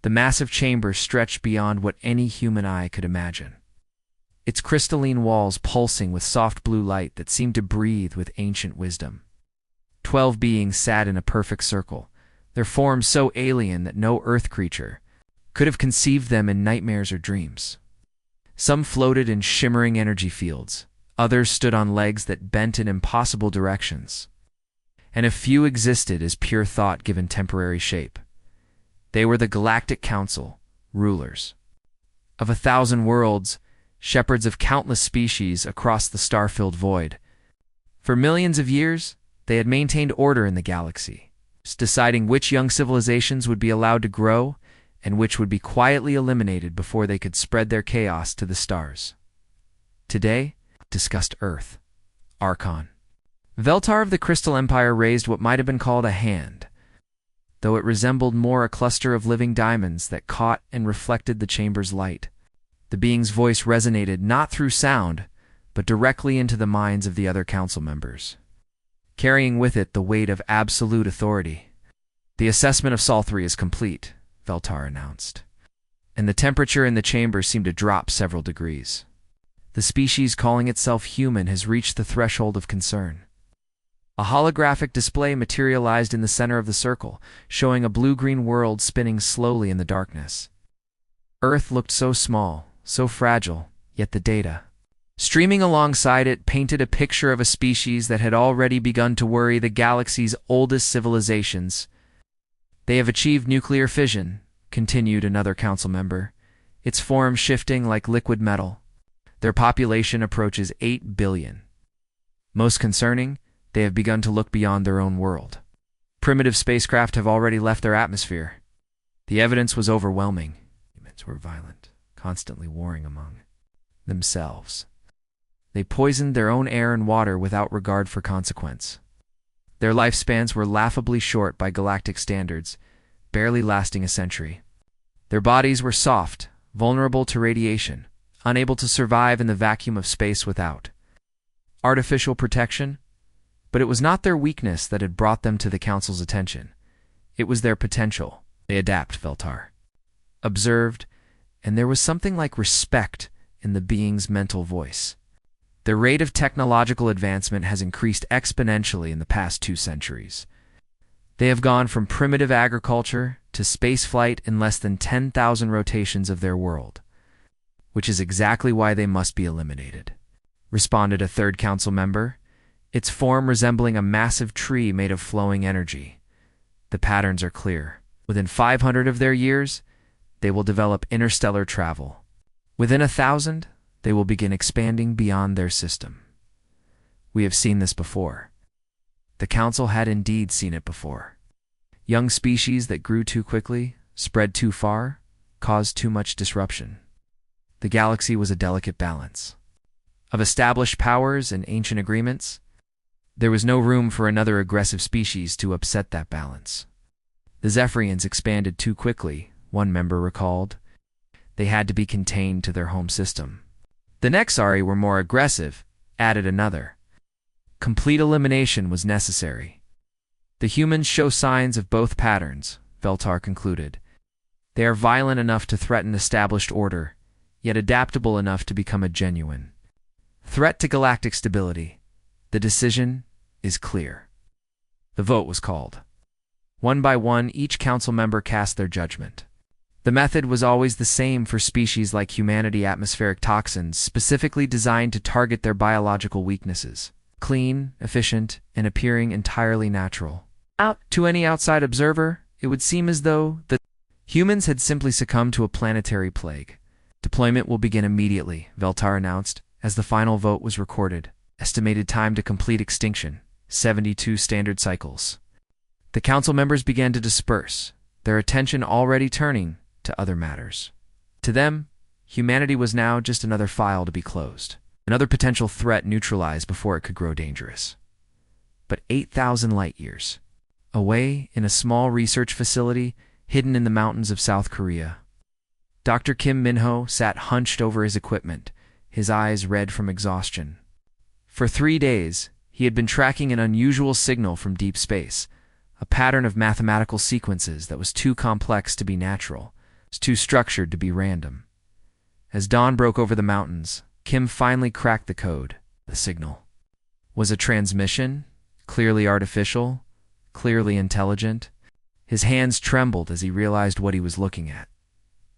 The massive chamber stretched beyond what any human eye could imagine, its crystalline walls pulsing with soft blue light that seemed to breathe with ancient wisdom. 12 beings sat in a perfect circle, their forms so alien that no earth creature could have conceived them in nightmares or dreams. Some floated in shimmering energy fields, others stood on legs that bent in impossible directions, and a few existed as pure thought given temporary shape. They were the Galactic Council, rulers of 1,000 worlds, shepherds of countless species across the star-filled void. For millions of years, they had maintained order in the galaxy, deciding which young civilizations would be allowed to grow and which would be quietly eliminated before they could spread their chaos to the stars. Today, discussed Earth. Archon. Veltar of the Crystal Empire raised what might have been called a hand, though it resembled more a cluster of living diamonds that caught and reflected the chamber's light. The being's voice resonated not through sound, but directly into the minds of the other council members, carrying with it the weight of absolute authority. "The assessment of Sol 3 is complete," Veltar announced, and the temperature in the chamber seemed to drop several degrees. "The species calling itself human has reached the threshold of concern." A holographic display materialized in the center of the circle, showing a blue-green world spinning slowly in the darkness. Earth looked so small, so fragile, yet the data streaming alongside it painted a picture of a species that had already begun to worry the galaxy's oldest civilizations. "They have achieved nuclear fission," continued another council member, its form shifting like liquid metal. "Their population approaches 8 billion. Most concerning, they have begun to look beyond their own world. Primitive spacecraft have already left their atmosphere." The evidence was overwhelming. Humans were violent, constantly warring among themselves. They poisoned their own air and water without regard for consequence. Their lifespans were laughably short by galactic standards, barely lasting a century. Their bodies were soft, vulnerable to radiation, unable to survive in the vacuum of space without artificial protection. But it was not their weakness that had brought them to the Council's attention. It was their potential. "They adapt," Veltar observed, and there was something like respect in the being's mental voice. "Their rate of technological advancement has increased exponentially in the past 2 centuries. They have gone from primitive agriculture to spaceflight in less than 10,000 rotations of their world, which is exactly why they must be eliminated," responded a third council member, its form resembling a massive tree made of flowing energy. "The patterns are clear. Within 500 of their years, they will develop interstellar travel. Within 1,000, they will begin expanding beyond their system. We have seen this before." The council had indeed seen it before. Young species that grew too quickly, spread too far, caused too much disruption. The galaxy was a delicate balance of established powers and ancient agreements. There was no room for another aggressive species to upset that balance. "The Zephyrians expanded too quickly," one member recalled. "They had to be contained to their home system." "The Nexari were more aggressive," added another. "Complete elimination was necessary." "The humans show signs of both patterns," Veltar concluded. "They are violent enough to threaten established order, yet adaptable enough to become a genuine threat to galactic stability. The decision is clear." The vote was called. One by one, each council member cast their judgment. The method was always the same for species like humanity: atmospheric toxins specifically designed to target their biological weaknesses. Clean, efficient, and appearing entirely natural. To any outside observer, it would seem as though the humans had simply succumbed to a planetary plague. "Deployment will begin immediately," Veltar announced, as the final vote was recorded. Estimated time to complete extinction, 72 standard cycles. The council members began to disperse, their attention already turning to other matters. To them, humanity was now just another file to be closed, another potential threat neutralized before it could grow dangerous. But 8,000 light-years away, in a small research facility hidden in the mountains of South Korea, Dr. Kim Minho sat hunched over his equipment, his eyes red from exhaustion. For 3 days, he had been tracking an unusual signal from deep space, a pattern of mathematical sequences that was too complex to be natural, was too structured to be random. As dawn broke over the mountains, Kim finally cracked the code. The signal was a transmission, clearly artificial, clearly intelligent. His hands trembled as he realized what he was looking at.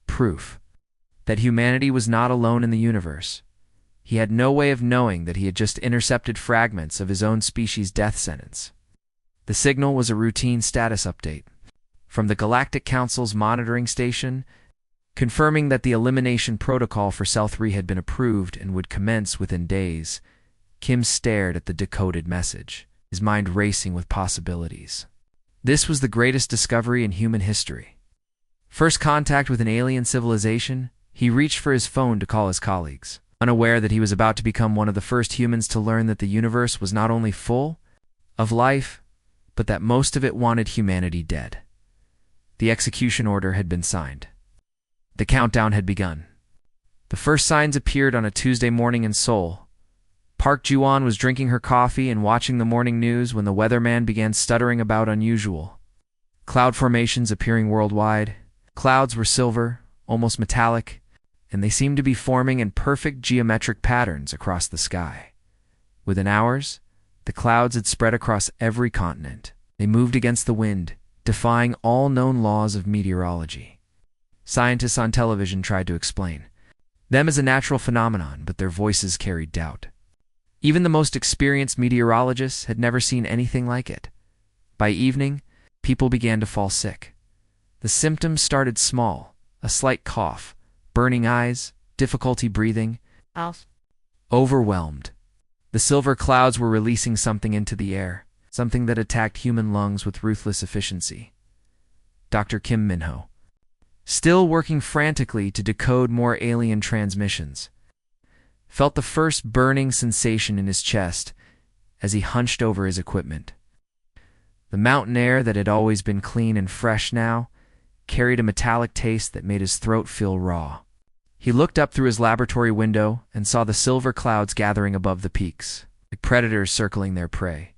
Proof that humanity was not alone in the universe. He had no way of knowing that he had just intercepted fragments of his own species' death sentence. The signal was a routine status update from the Galactic Council's monitoring station, confirming that the elimination protocol for Cell 3 had been approved and would commence within days. Kim stared at the decoded message, his mind racing with possibilities. This was the greatest discovery in human history. First contact with an alien civilization, he reached for his phone to call his colleagues, unaware that he was about to become one of the first humans to learn that the universe was not only full of life, but that most of it wanted humanity dead. The execution order had been signed. The countdown had begun. The first signs appeared on a Tuesday morning in Seoul. Park Ji-won was drinking her coffee and watching the morning news when the weatherman began stuttering about unusual cloud formations appearing worldwide. Clouds were silver, almost metallic, and they seemed to be forming in perfect geometric patterns across the sky. Within hours, the clouds had spread across every continent. They moved against the wind, defying all known laws of meteorology. Scientists on television tried to explain them as a natural phenomenon, but their voices carried doubt. Even the most experienced meteorologists had never seen anything like it. By evening, people began to fall sick. The symptoms started small: a slight cough, burning eyes, difficulty breathing, overwhelmed. The silver clouds were releasing something into the air, something that attacked human lungs with ruthless efficiency. Dr. Kim Min-ho, still working frantically to decode more alien transmissions, felt the first burning sensation in his chest as he hunched over his equipment. The mountain air that had always been clean and fresh now carried a metallic taste that made his throat feel raw. He looked up through his laboratory window and saw the silver clouds gathering above the peaks, like predators circling their prey.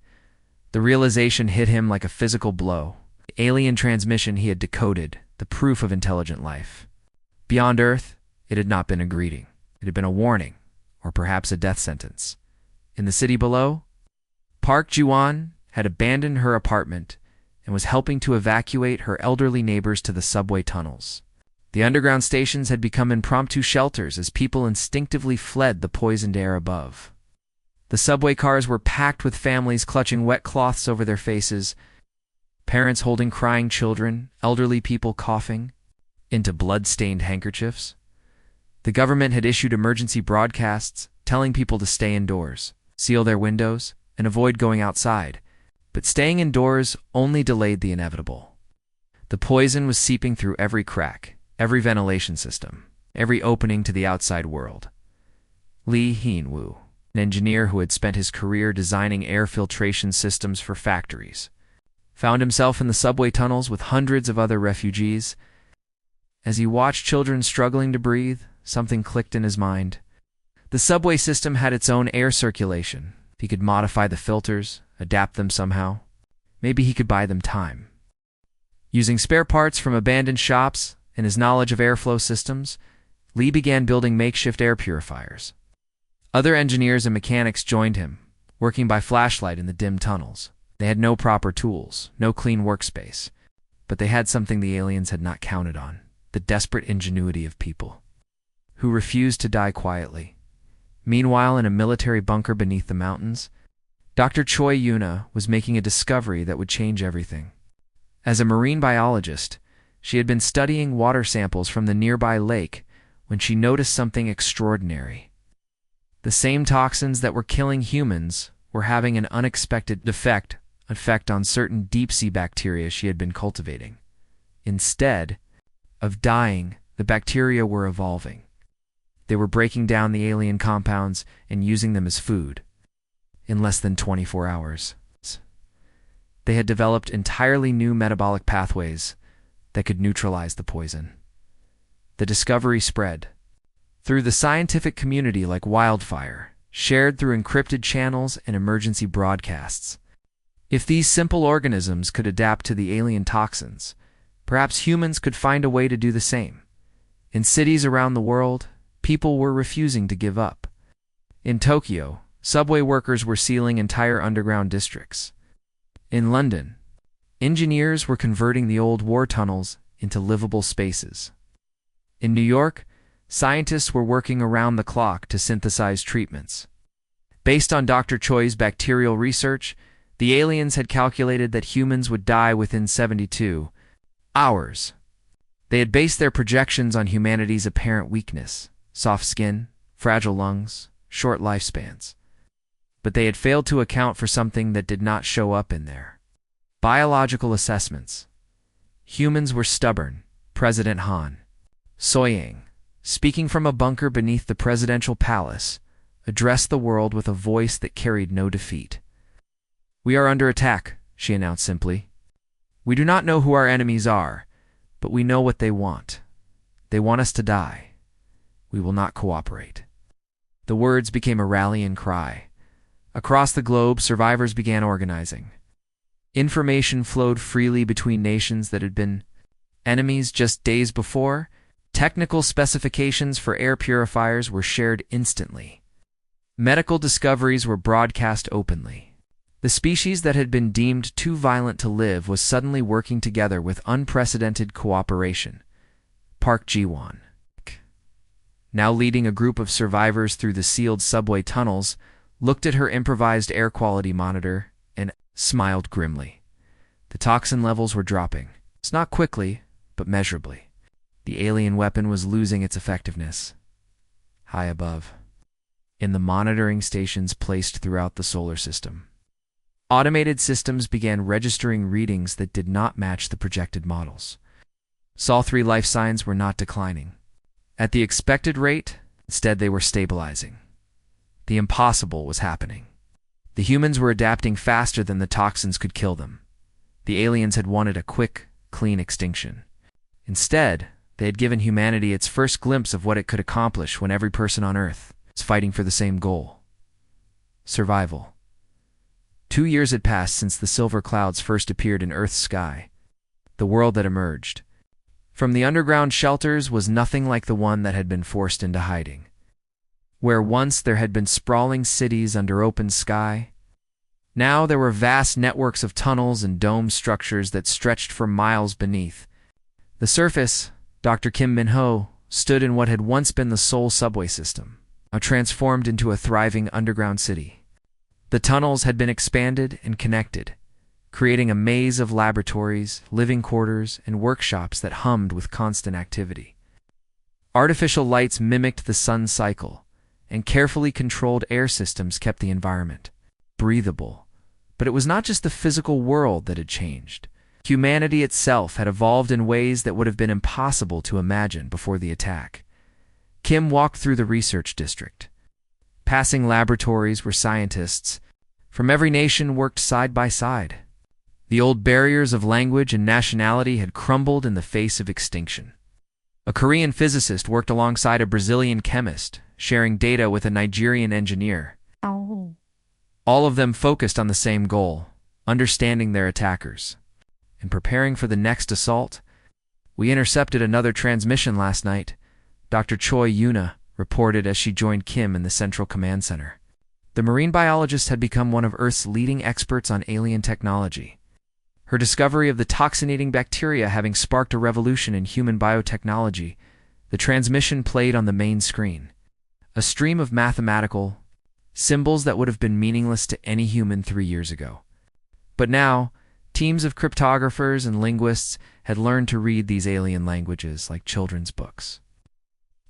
The realization hit him like a physical blow. The alien transmission he had decoded, the proof of intelligent life. Beyond Earth, it had not been a greeting. It had been a warning, or perhaps a death sentence. In the city below, Park Ji-won had abandoned her apartment and was helping to evacuate her elderly neighbors to the subway tunnels. The underground stations had become impromptu shelters as people instinctively fled the poisoned air above. The subway cars were packed with families clutching wet cloths over their faces, parents holding crying children, elderly people coughing into blood-stained handkerchiefs. The government had issued emergency broadcasts telling people to stay indoors, seal their windows, and avoid going outside. But staying indoors only delayed the inevitable. The poison was seeping through every crack, every ventilation system, every opening to the outside world. Lee Heen-woo, an engineer who had spent his career designing air filtration systems for factories, found himself in the subway tunnels with hundreds of other refugees. As he watched children struggling to breathe, something clicked in his mind. The subway system had its own air circulation. He could modify the filters, adapt them somehow. Maybe he could buy them time. Using spare parts from abandoned shops and his knowledge of airflow systems, Lee began building makeshift air purifiers. Other engineers and mechanics joined him, working by flashlight in the dim tunnels. They had no proper tools, no clean workspace, but they had something the aliens had not counted on: the desperate ingenuity of people who refused to die quietly. Meanwhile, in a military bunker beneath the mountains, Dr. Choi Yuna was making a discovery that would change everything. As a marine biologist, she had been studying water samples from the nearby lake when she noticed something extraordinary. The same toxins that were killing humans were having an unexpected effect on certain deep-sea bacteria she had been cultivating. Instead of dying, the bacteria were evolving. They were breaking down the alien compounds and using them as food. In less than 24 hours, they had developed entirely new metabolic pathways that could neutralize the poison. The discovery spread through the scientific community like wildfire, shared through encrypted channels and emergency broadcasts. If these simple organisms could adapt to the alien toxins, Perhaps humans could find a way to do the same. In cities around the world, people were refusing to give up. In Tokyo, subway workers were sealing entire underground districts. In London, engineers were converting the old war tunnels into livable spaces. In New York, scientists were working around the clock to synthesize treatments. Based on Dr. Choi's bacterial research, the aliens had calculated that humans would die within 72 hours. They had based their projections on humanity's apparent weakness, soft skin, fragile lungs, short lifespans. But they had failed to account for something that did not show up in their biological assessments. Humans were stubborn, President Han Soyang, speaking from a bunker beneath the presidential palace, addressed the world with a voice that carried no defeat. "We are under attack," she announced simply. "We do not know who our enemies are, but we know what they want. They want us to die. We will not cooperate." The words became a rallying cry. Across the globe, survivors began organizing. Information flowed freely between nations that had been enemies just days before. Technical specifications for air purifiers were shared instantly. Medical discoveries were broadcast openly. The species that had been deemed too violent to live was suddenly working together with unprecedented cooperation. Park Ji-won, now leading a group of survivors through the sealed subway tunnels, looked at her improvised air quality monitor and smiled grimly. The toxin levels were dropping. It's not quickly, but measurably. The alien weapon was losing its effectiveness. High above, in the monitoring stations placed throughout the solar system, automated systems began registering readings that did not match the projected models. Sol-3 life signs were not declining at the expected rate. Instead, they were stabilizing. The impossible was happening. The humans were adapting faster than the toxins could kill them. The aliens had wanted a quick, clean extinction. Instead, they had given humanity its first glimpse of what it could accomplish when every person on Earth was fighting for the same goal: survival. 2 years had passed since the silver clouds first appeared in Earth's sky. The world that emerged from the underground shelters was nothing like the one that had been forced into hiding. Where once there had been sprawling cities under open sky, now there were vast networks of tunnels and dome structures that stretched for miles beneath. The surface, Dr. Kim Min-ho, stood in what had once been the Seoul subway system, now transformed into a thriving underground city. The tunnels had been expanded and connected, creating a maze of laboratories, living quarters, and workshops that hummed with constant activity. Artificial lights mimicked the sun's cycle, and carefully controlled air systems kept the environment breathable. But it was not just the physical world that had changed. Humanity itself had evolved in ways that would have been impossible to imagine before the attack. Kim walked through the research district. Passing laboratories where scientists from every nation worked side by side. The old barriers of language and nationality had crumbled in the face of extinction. A Korean physicist worked alongside a Brazilian chemist, sharing data with a Nigerian engineer. Oh. All of them focused on the same goal: understanding their attackers. And preparing for the next assault, "We intercepted another transmission last night," Dr. Choi Yuna reported as she joined Kim in the Central Command Center. The marine biologist had become one of Earth's leading experts on alien technology. Her discovery of the toxinating bacteria having sparked a revolution in human biotechnology, the transmission played on the main screen. A stream of mathematical symbols that would have been meaningless to any human 3 years ago. But now, teams of cryptographers and linguists had learned to read these alien languages like children's books.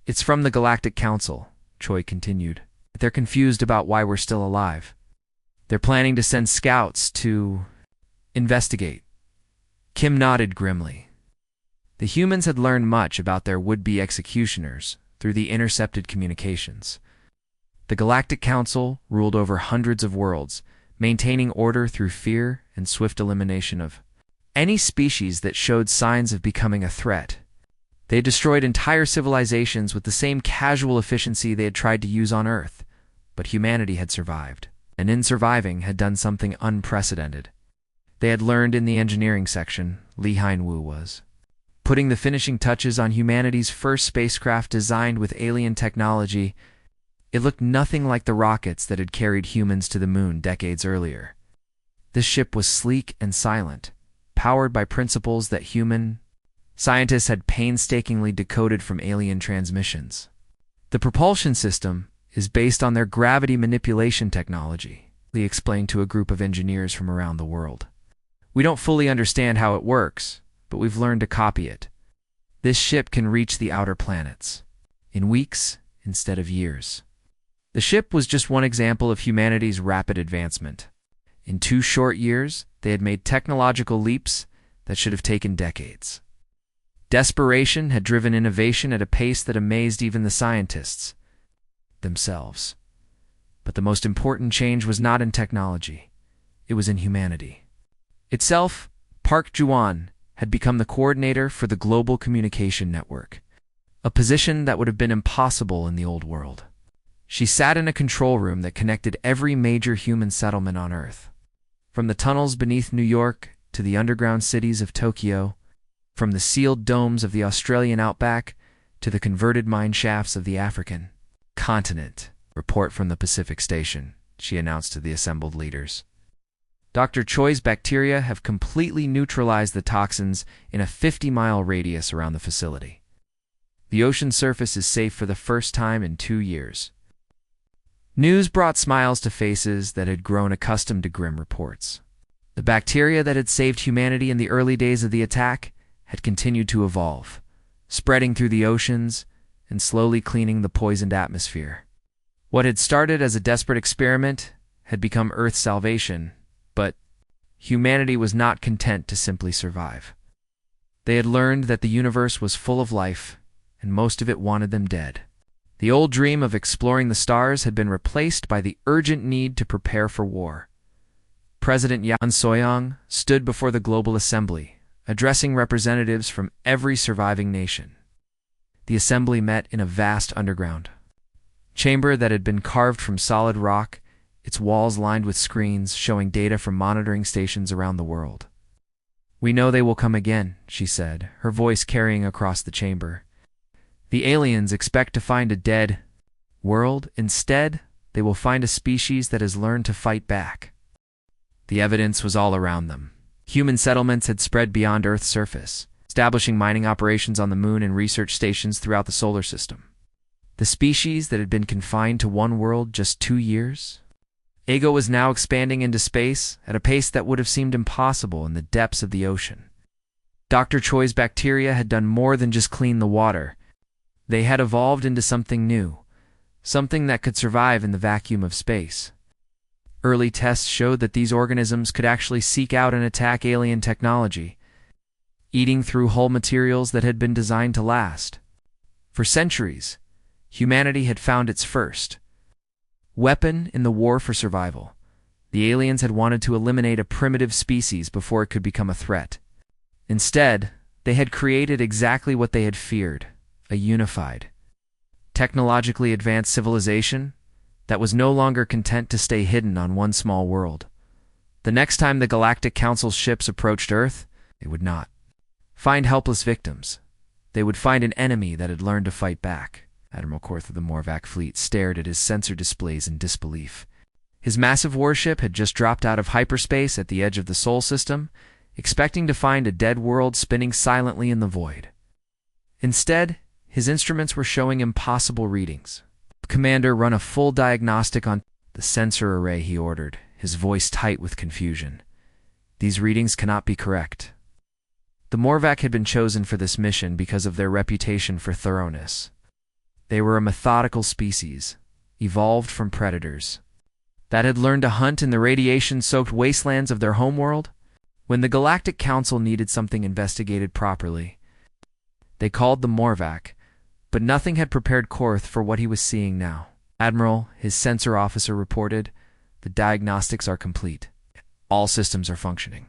"It's from the Galactic Council," Choi continued. "They're confused about why we're still alive. They're planning to send scouts to investigate." Kim nodded grimly. The humans had learned much about their would-be executioners through the intercepted communications. The Galactic Council ruled over hundreds of worlds, maintaining order through fear and swift elimination of any species that showed signs of becoming a threat. They destroyed entire civilizations with the same casual efficiency they had tried to use on Earth, but humanity had survived, and in surviving had done something unprecedented. They had learned in the engineering section, Lee Hein-woo was putting the finishing touches on humanity's first spacecraft designed with alien technology. It looked nothing like the rockets that had carried humans to the moon decades earlier. This ship was sleek and silent, powered by principles that human scientists had painstakingly decoded from alien transmissions. The propulsion system is based on their gravity manipulation technology, Lee explained to a group of engineers from around the world. We don't fully understand how it works, but we've learned to copy it. This ship can reach the outer planets in weeks instead of years. The ship was just one example of humanity's rapid advancement. In 2 short years, they had made technological leaps that should have taken decades. Desperation had driven innovation at a pace that amazed even the scientists themselves. But the most important change was not in technology. It was in humanity itself. Park Juan had become the coordinator for the Global Communication Network, a position that would have been impossible in the old world. She sat in a control room that connected every major human settlement on Earth, from the tunnels beneath New York to the underground cities of Tokyo, from the sealed domes of the Australian outback to the converted mine shafts of the African continent. Report from the Pacific Station, she announced to the assembled leaders. Dr. Choi's bacteria have completely neutralized the toxins in a 50-mile radius around the facility. The ocean surface is safe for the first time in 2 years. News brought smiles to faces that had grown accustomed to grim reports. The bacteria that had saved humanity in the early days of the attack had continued to evolve, spreading through the oceans and slowly cleaning the poisoned atmosphere. What had started as a desperate experiment had become Earth's salvation, but humanity was not content to simply survive. They had learned that the universe was full of life, and most of it wanted them dead. The old dream of exploring the stars had been replaced by the urgent need to prepare for war. President Yan Soyang stood before the Global Assembly, addressing representatives from every surviving nation. The assembly met in a vast underground chamber that had been carved from solid rock, its walls lined with screens showing data from monitoring stations around the world. "We know they will come again," she said, her voice carrying across the chamber. "The aliens expect to find a dead world. Instead, they will find a species that has learned to fight back." The evidence was all around them. Human settlements had spread beyond Earth's surface, establishing mining operations on the moon and research stations throughout the solar system. The species that had been confined to one world just 2 years? Ego was now expanding into space at a pace that would have seemed impossible in the depths of the ocean. Dr. Choi's bacteria had done more than just clean the water. They had evolved into something new, something that could survive in the vacuum of space. Early tests showed that these organisms could actually seek out and attack alien technology, eating through hull materials that had been designed to last. For centuries, humanity had found its first weapon in the war for survival. The aliens had wanted to eliminate a primitive species before it could become a threat. Instead, they had created exactly what they had feared: a unified, technologically advanced civilization that was no longer content to stay hidden on one small world. The next time the Galactic Council's ships approached Earth, they would not find helpless victims. They would find an enemy that had learned to fight back. Admiral Korth of the Morvac fleet stared at his sensor displays in disbelief. His massive warship had just dropped out of hyperspace at the edge of the Sol system, expecting to find a dead world spinning silently in the void. Instead, his instruments were showing impossible readings. "Commander, run a full diagnostic on the sensor array," he ordered, his voice tight with confusion. "These readings cannot be correct." The Morvac had been chosen for this mission because of their reputation for thoroughness. They were a methodical species, evolved from predators, that had learned to hunt in the radiation-soaked wastelands of their homeworld. When the Galactic Council needed something investigated properly, they called the Morvac, but nothing had prepared Korth for what he was seeing now. "Admiral," his sensor officer reported, "the diagnostics are complete. All systems are functioning.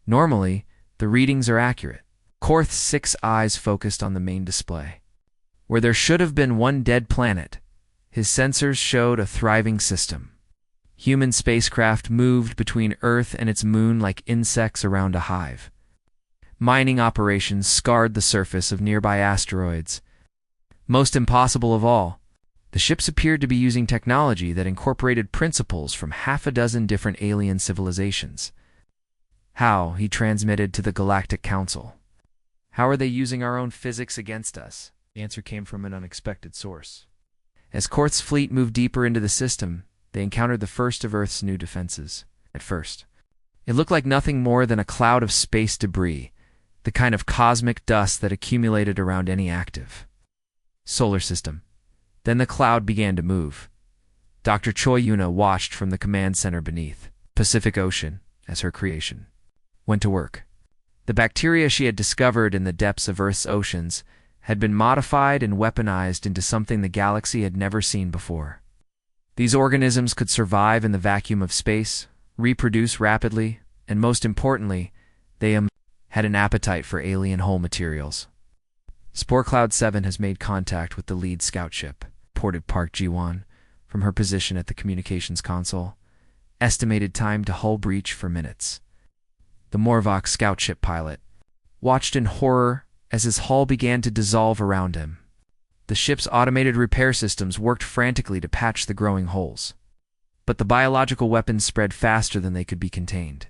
Normally, the readings are accurate." Korth's 6 eyes focused on the main display. Where there should have been one dead planet, his sensors showed a thriving system. Human spacecraft moved between Earth and its moon like insects around a hive. Mining operations scarred the surface of nearby asteroids. Most impossible of all, the ships appeared to be using technology that incorporated principles from half a dozen different alien civilizations. How, he transmitted to the Galactic Council. How are they using our own physics against us? The answer came from an unexpected source. As Korth's fleet moved deeper into the system, they encountered the first of Earth's new defenses. At first, it looked like nothing more than a cloud of space debris, the kind of cosmic dust that accumulated around any active solar system. Then the cloud began to move. Dr. Choi Yuna watched from the command center beneath. Pacific Ocean, as her creation, went to work. The bacteria she had discovered in the depths of Earth's oceans had been modified and weaponized into something the galaxy had never seen before. These organisms could survive in the vacuum of space, reproduce rapidly, and most importantly, they had an appetite for alien hull materials. Spore Cloud 7 has made contact with the lead scout ship, reported Park Ji-won from her position at the communications console. Estimated time to hull breach for minutes. The Morvock scout ship pilot watched in horror as his hull began to dissolve around him. The ship's automated repair systems worked frantically to patch the growing holes. But the biological weapons spread faster than they could be contained.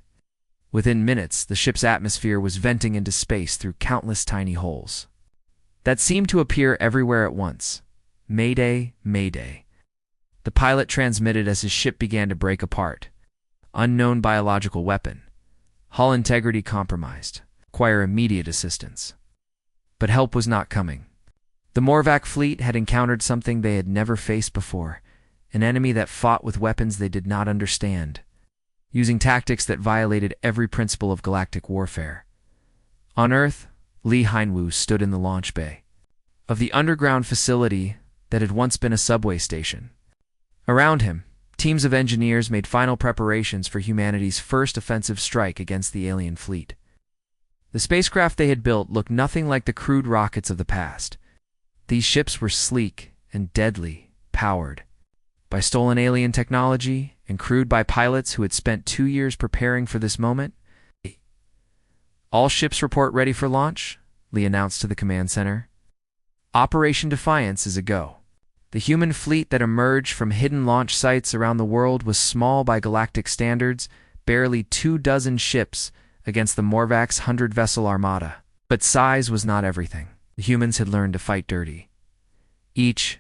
Within minutes, the ship's atmosphere was venting into space through countless tiny holes that seemed to appear everywhere at once. Mayday, mayday. The pilot transmitted as his ship began to break apart. Unknown biological weapon. Hull integrity compromised. Require immediate assistance. But help was not coming. The Morvac fleet had encountered something they had never faced before, an enemy that fought with weapons they did not understand, using tactics that violated every principle of galactic warfare. On Earth, Lee Heinwu stood in the launch bay of the underground facility that had once been a subway station. Around him, teams of engineers made final preparations for humanity's first offensive strike against the alien fleet. The spacecraft they had built looked nothing like the crude rockets of the past. These ships were sleek and deadly, powered by stolen alien technology and crewed by pilots who had spent 2 years preparing for this moment. All ships report ready for launch, Lee announced to the command center. Operation Defiance is a go. The human fleet that emerged from hidden launch sites around the world was small by galactic standards, barely 24 ships against the Morvac's 100-vessel armada. But size was not everything. The humans had learned to fight dirty. Each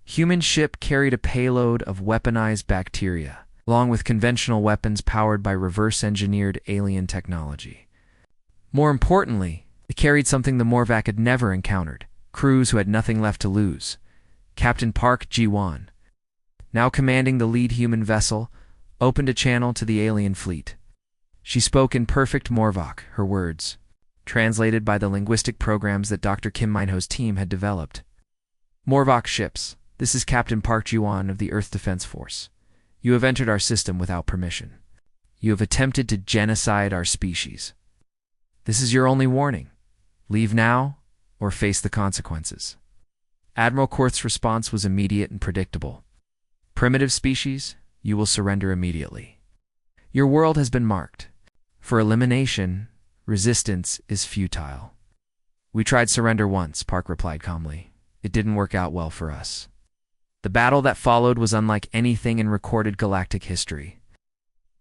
human ship carried a payload of weaponized bacteria, along with conventional weapons powered by reverse-engineered alien technology. More importantly, they carried something the Morvac had never encountered, crews who had nothing left to lose. Captain Park Ji-won, now commanding the lead human vessel, opened a channel to the alien fleet. She spoke in perfect Morvoc, her words, translated by the linguistic programs that Dr. Kim Minho's team had developed. Morvoc ships, this is Captain Park Ji-won of the Earth Defense Force. You have entered our system without permission. You have attempted to genocide our species. This is your only warning. Leave now, or face the consequences. Admiral Korth's response was immediate and predictable. Primitive species, you will surrender immediately. Your world has been marked. For elimination, resistance is futile. We tried surrender once, Park replied calmly. It didn't work out well for us. The battle that followed was unlike anything in recorded galactic history.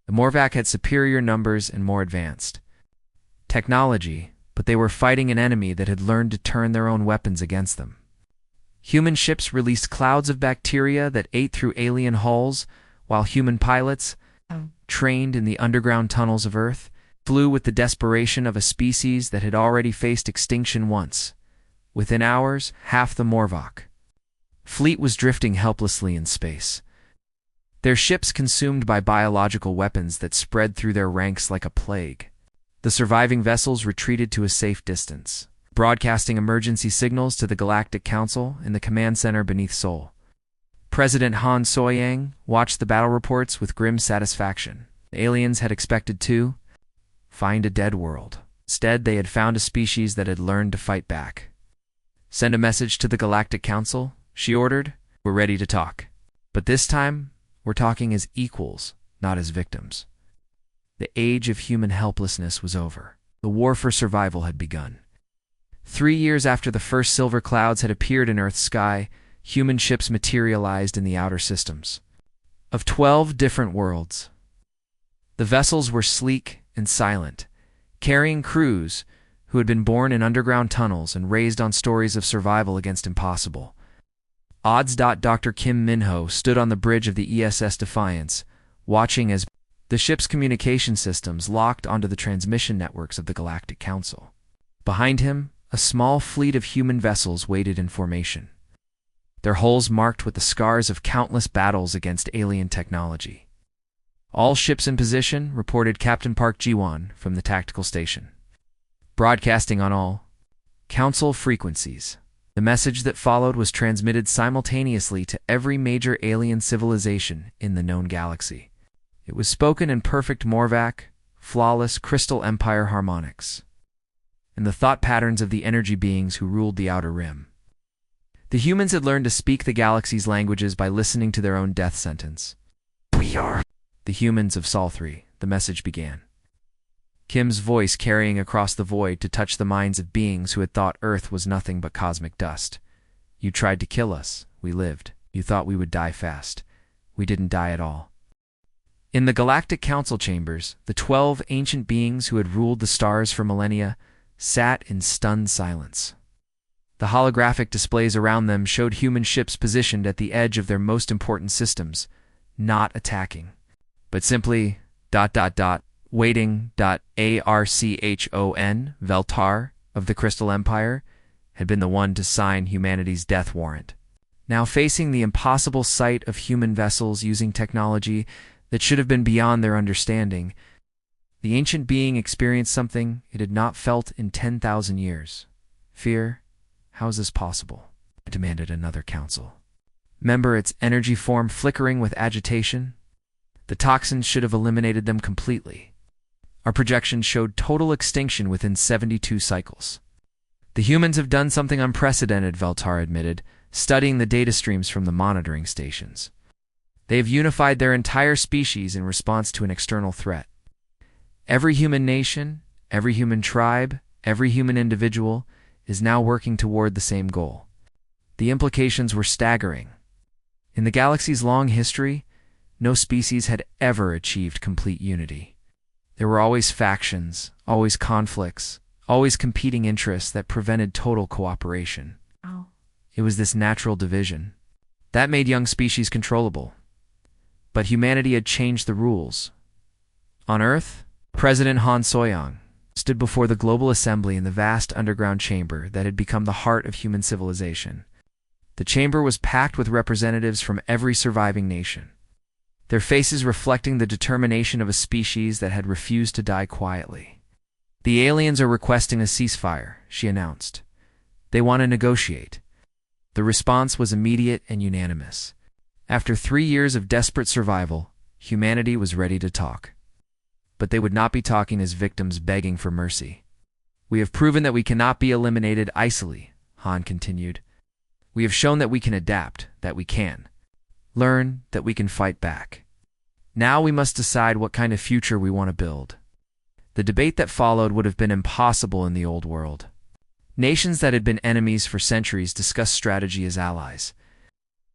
The Morvac had superior numbers and more advanced technology, but they were fighting an enemy that had learned to turn their own weapons against them. Human ships released clouds of bacteria that ate through alien hulls, while human pilots, trained in the underground tunnels of Earth, flew with the desperation of a species that had already faced extinction once. Within hours, half the Morvoc fleet was drifting helplessly in space. Their ships consumed by biological weapons that spread through their ranks like a plague. The surviving vessels retreated to a safe distance, broadcasting emergency signals to the Galactic Council in the command center beneath Seoul. President Han Soyang watched the battle reports with grim satisfaction. The aliens had expected to find a dead world. Instead, they had found a species that had learned to fight back. Send a message to the Galactic Council, she ordered. We're ready to talk. But this time, we're talking as equals, not as victims. The age of human helplessness was over. The war for survival had begun. 3 years after the first silver clouds had appeared in Earth's sky, human ships materialized in the outer systems of 12 different worlds. The vessels were sleek and silent, carrying crews who had been born in underground tunnels and raised on stories of survival against impossible odds. Dr. Kim Minho stood on the bridge of the ESS Defiance, watching as the ship's communication systems locked onto the transmission networks of the Galactic Council. Behind him, a small fleet of human vessels waited in formation, their hulls marked with the scars of countless battles against alien technology. "All ships in position," reported Captain Park Ji-won from the tactical station, broadcasting on all Council frequencies. The message that followed was transmitted simultaneously to every major alien civilization in the known galaxy. It was spoken in perfect Morvac, flawless Crystal Empire harmonics, and the thought patterns of the energy beings who ruled the Outer Rim. The humans had learned to speak the galaxy's languages by listening to their own death sentence. "We are the humans of Sol 3, the message began, Kim's voice carrying across the void to touch the minds of beings who had thought Earth was nothing but cosmic dust. "You tried to kill us. We lived. You thought we would die fast. We didn't die at all." In the Galactic Council chambers, the 12 ancient beings who had ruled the stars for millennia sat in stunned silence. The holographic displays around them showed human ships positioned at the edge of their most important systems, not attacking, but simply ... waiting. Archon, Veltar, of the Crystal Empire, had been the one to sign humanity's death warrant. Now facing the impossible sight of human vessels using technology that should have been beyond their understanding, the ancient being experienced something it had not felt in 10,000 years. "Fear? How is this possible?" demanded another council member, its energy form flickering with agitation. "The toxins should have eliminated them completely. Our projections showed total extinction within 72 cycles." "The humans have done something unprecedented," Veltar admitted, studying the data streams from the monitoring stations. "They have unified their entire species in response to an external threat. Every human nation, every human tribe, every human individual is now working toward the same goal." The implications were staggering. In the galaxy's long history, no species had ever achieved complete unity. There were always factions, always conflicts, always competing interests that prevented total cooperation. It was this natural division that made young species controllable. But humanity had changed the rules. On Earth, President Han Soyoung stood before the Global Assembly in the vast underground chamber that had become the heart of human civilization. The chamber was packed with representatives from every surviving nation, their faces reflecting the determination of a species that had refused to die quietly. "The aliens are requesting a ceasefire," she announced. "They want to negotiate." The response was immediate and unanimous. After 3 years of desperate survival, humanity was ready to talk. But they would not be talking as victims begging for mercy. "We have proven that we cannot be eliminated isolated," Han continued. "We have shown that we can adapt, that we can learn, that we can fight back. Now we must decide what kind of future we want to build." The debate that followed would have been impossible in the old world. Nations that had been enemies for centuries discussed strategy as allies.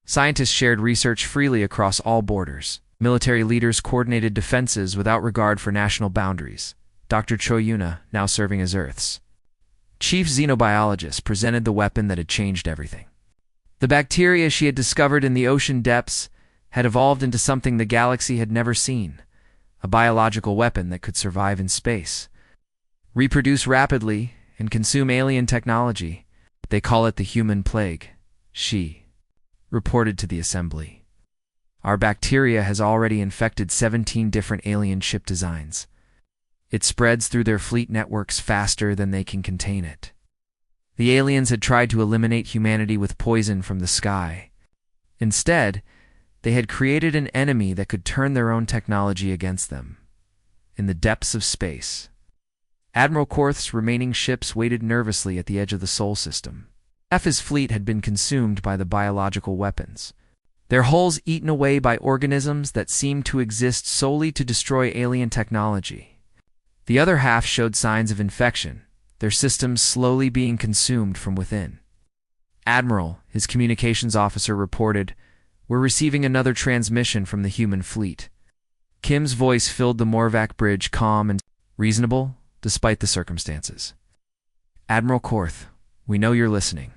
Scientists shared research freely across all borders. Military leaders coordinated defenses without regard for national boundaries. Dr. Cho Yuna, now serving as Earth's chief xenobiologist, presented the weapon that had changed everything. The bacteria she had discovered in the ocean depths had evolved into something the galaxy had never seen, a biological weapon that could survive in space, reproduce rapidly, and consume alien technology. "They call it the human plague," she reported to the assembly. "Our bacteria has already infected 17 different alien ship designs. It spreads through their fleet networks faster than they can contain it." The aliens had tried to eliminate humanity with poison from the sky. Instead, they had created an enemy that could turn their own technology against them. In the depths of space, Admiral Korth's remaining ships waited nervously at the edge of the Sol system. Half his fleet had been consumed by the biological weapons, their hulls eaten away by organisms that seemed to exist solely to destroy alien technology. The other half showed signs of infection, their systems slowly being consumed from within. Admiral, his communications officer, reported, "We're receiving another transmission from the human fleet." Kim's voice filled the Morvac bridge, calm and reasonable, despite the circumstances. "Admiral Korth, we know you're listening.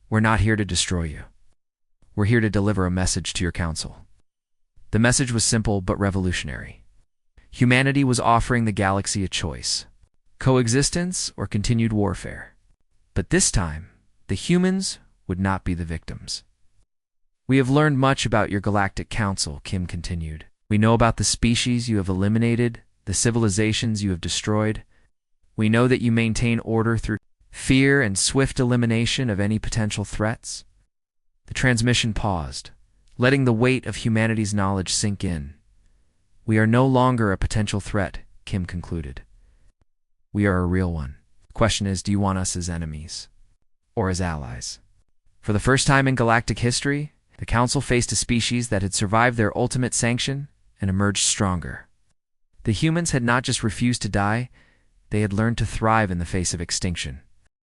We're not here to destroy you. We're here to deliver a message to your council." The message was simple but revolutionary. Humanity was offering the galaxy a choice: coexistence or continued warfare. But this time, the humans would not be the victims. "We have learned much about your galactic council," Kim continued. "We know about the species you have eliminated, the civilizations you have destroyed. We know that you maintain order through fear and swift elimination of any potential threats." The transmission paused, letting the weight of humanity's knowledge sink in. "We are no longer a potential threat," Kim concluded. "We are a real one. The question is, do you want us as enemies or as allies?" For the first time in galactic history, the Council faced a species that had survived their ultimate sanction and emerged stronger. The humans had not just refused to die, they had learned to thrive in the face of extinction.